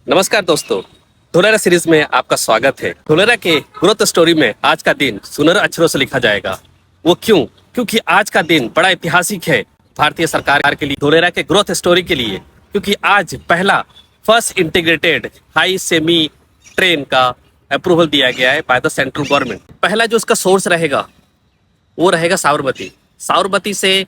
नमस्कार दोस्तों, धुलेरा सीरीज में आपका स्वागत है। धुलेरा के ग्रोथ स्टोरी में आज का दिन सुनहरे अक्षरों से लिखा जाएगा। वो क्यों? क्योंकि आज का दिन बड़ा ऐतिहासिक है भारतीय सरकार के लिए, धुलेरा के ग्रोथ स्टोरी के लिए। क्योंकि आज पहला first integrated high semi train का अप्रूवल दिया गया है बाय द सेंट्रल गवर्नमेंट। पहला जो उसका सोर्स रहेगा वो रहेगा साबरमती। साबरमती से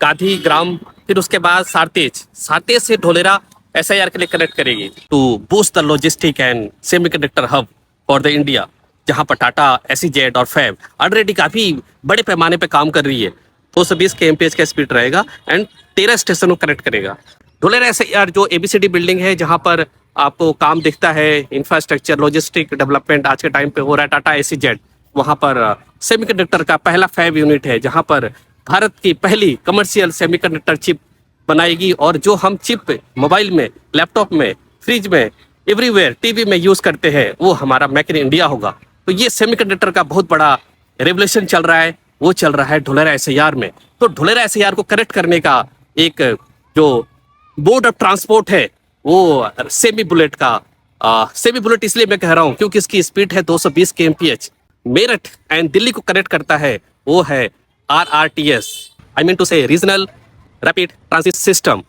गांधी ग्राम, फिर उसके बाद सारतेज, सारतेज से ढोलेरा एसआईआर के लिए कनेक्ट करेगी to boost the logistic and semiconductor hub for the India, जहां पर टाटा, एसईजेड और फैब ऑलरेडी काफी बड़े पैमाने पे काम कर रही है। 220 kmph का स्पीड रहेगा एंड 13 स्टेशन को कनेक्ट करेगा। ढोलेरा एसआईआर जो एबीसीडी बिल्डिंग है, जहां पर आपको काम दिखता है, इंफ्रास्ट्रक्चर, लॉजिस्टिक डेवलपमेंट आज के टाइम पे हो रहा है। टाटा, एसईजेड, वहां पर सेमीकंडक्टर का पहला फैब यूनिट है, जहां पर भारत की पहली कमर्शियल सेमीकंडक्टर चिप बनाएगी। और जो हम चिप मोबाइल में, लैपटॉप में, फ्रिज में, एवरीवेयर, टीवी में यूज करते हैं, वो हमारा मेक इन इंडिया होगा। तो ये सेमीकंडक्टर का बहुत बड़ा रेवोल्यूशन चल रहा है, वो चल रहा है ढोलेरा एसआईआर में। तो ढोलेरा एसआईआर को करेक्ट करने का एक जो बोर्ड ऑफ ट्रांसपोर्ट है, वो सेमी बुलेट का, सेमी बुलेट इसलिए मैं कह रहा हूँ क्योंकि इसकी स्पीड है 220 kmph। मेरठ एंड दिल्ली को कनेक्ट करता है, वो है RRTS, I mean to say regional rapid transit system,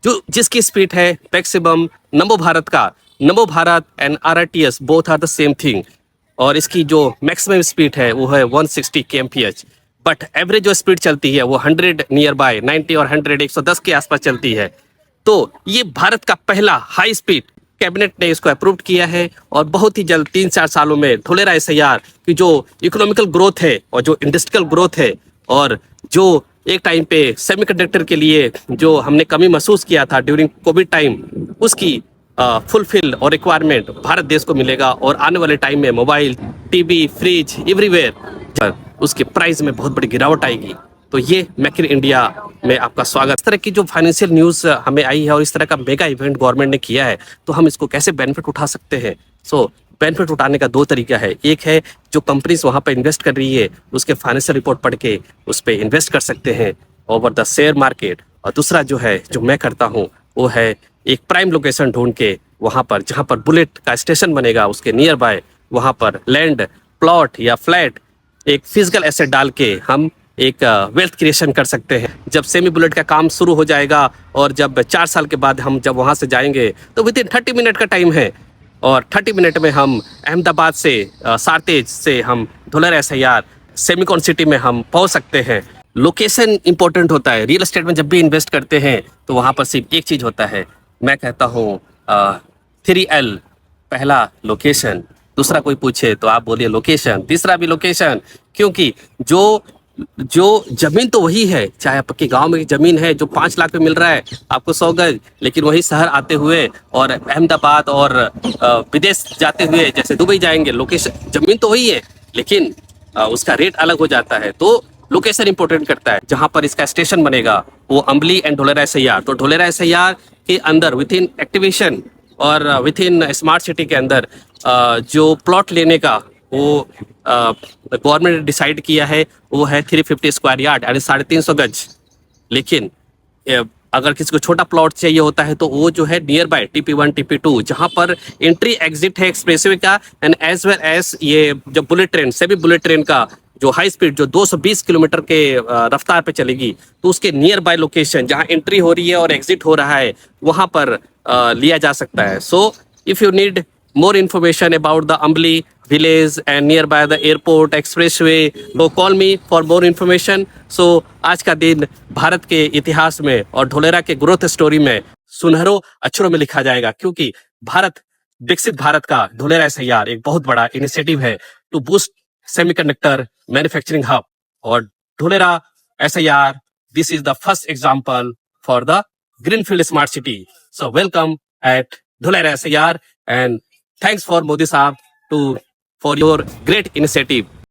जो जिसकी स्पीड है मैक्सिमम नमो भारत का। Namo Bharat and RRTS both are the same thing. और इसकी जो मैक्सिमम स्पीड है वो है 160 kmph, बट एवरेज जो स्पीड चलती है वो 100 नियर बाय 90 और 100 110 के आसपास चलती है। तो ये भारत का पहला हाई स्पीड, कैबिनेट ने इसको अप्रूव किया है। और बहुत ही जल्द 3-4 सालों में ढोलेरा एसआईआर की जो इकोनॉमिकल ग्रोथ है और जो इंडस्ट्रियल ग्रोथ है, और जो एक टाइम पे सेमीकंडक्टर के लिए जो हमने कमी महसूस किया था ड्यूरिंग कोविड टाइम, उसकी फुलफिल और रिक्वायरमेंट भारत देश को मिलेगा। और आने वाले टाइम में मोबाइल, टीवी, फ्रिज, एवरीवेयर, उसके प्राइस में बहुत बड़ी गिरावट आएगी। तो ये मेक इन इंडिया में आपका स्वागत। इस तरह की जो फाइनेंशियल न्यूज़ हमें आई है और इस तरह का मेगा इवेंट गवर्नमेंट ने किया है, तो हम इसको कैसे बेनिफिट उठा सकते हैं? बेनिफिट उठाने का 2 तरीका है। एक है जो कंपनीज वहाँ पे इन्वेस्ट कर रही है, उसके फाइनेंशियल रिपोर्ट पढ़ के उस पर इन्वेस्ट कर सकते हैं ओवर द शेयर मार्केट। और दूसरा जो है, जो मैं करता हूँ, वो है एक प्राइम लोकेशन ढूंढ के वहाँ पर जहाँ पर बुलेट का स्टेशन बनेगा, उसके नियर बाय वहाँ पर लैंड, प्लॉट या फ्लैट, एक फिजिकल एसेट डाल के हम एक वेल्थ क्रिएशन कर सकते हैं। जब सेमी बुलेट का काम शुरू हो जाएगा और जब 4 साल के बाद हम जब वहाँ से जाएंगे, तो विद इन 30 मिनट का टाइम है, और 30 मिनट में हम अहमदाबाद से, सारतेज से हम ढोलेरा एसआईआर सेमिकॉन सिटी में हम पहुंच सकते हैं। लोकेशन इंपॉर्टेंट होता है। रियल एस्टेट में जब भी इन्वेस्ट करते हैं तो वहां पर सिर्फ एक चीज होता है, मैं कहता हूँ 3L। पहला लोकेशन, दूसरा कोई पूछे तो आप बोलिए लोकेशन, तीसरा भी लोकेशन। क्योंकि जो जमीन तो वही है, चाहे आपके गांव में जमीन है जो 5 लाख पे मिल रहा है आपको 100 गज, लेकिन वही शहर आते हुए और अहमदाबाद और विदेश जाते हुए जैसे दुबई जाएंगे, लोकेशन जमीन तो वही है, लेकिन उसका रेट अलग हो जाता है। तो लोकेशन इंपॉर्टेंट करता है। जहां पर इसका स्टेशन बनेगा वो अम्बली एंड ढोलेरा एसआईआर। तो ढोलेरा एसआईआर के अंदर विथ इन एक्टिवेशन और विथ इन स्मार्ट सिटी के अंदर जो प्लॉट लेने का वो गवर्नमेंट ने डिसाइड किया है, वो है 350 स्क्वायर यार्ड यानी 350 गज। लेकिन अगर किसी को छोटा प्लॉट चाहिए होता है तो वो जो है नियर बाय TP1, TP2, जहां पर एंट्री एग्जिट है एक्सप्रेसवे का, एंड एज वेल एज ये जो bullet train, semi bullet train का जो हाई स्पीड जो 220 किलोमीटर के रफ्तार पे चलेगी, तो उसके नियर बाय लोकेशन जहां एंट्री हो रही है और एग्जिट हो रहा है, वहां पर लिया जा सकता है। So if you need more information about the Ambli village and nearby the airport, expressway, so call me for more information. So आज का दिन भारत के इतिहास में और ढोलेरा के ग्रोथ स्टोरी में सुनहरों अक्षरों में लिखा जाएगा, क्योंकि भारत, विकसित भारत का ढोलेरा एसआईआर एक बहुत बड़ा इनिशिएटिव है to boost semiconductor manufacturing hub. और Dholera SIR, this is the first example for the greenfield smart city. So welcome at Dholera SIR and thanks for Modi Saab for your great initiative.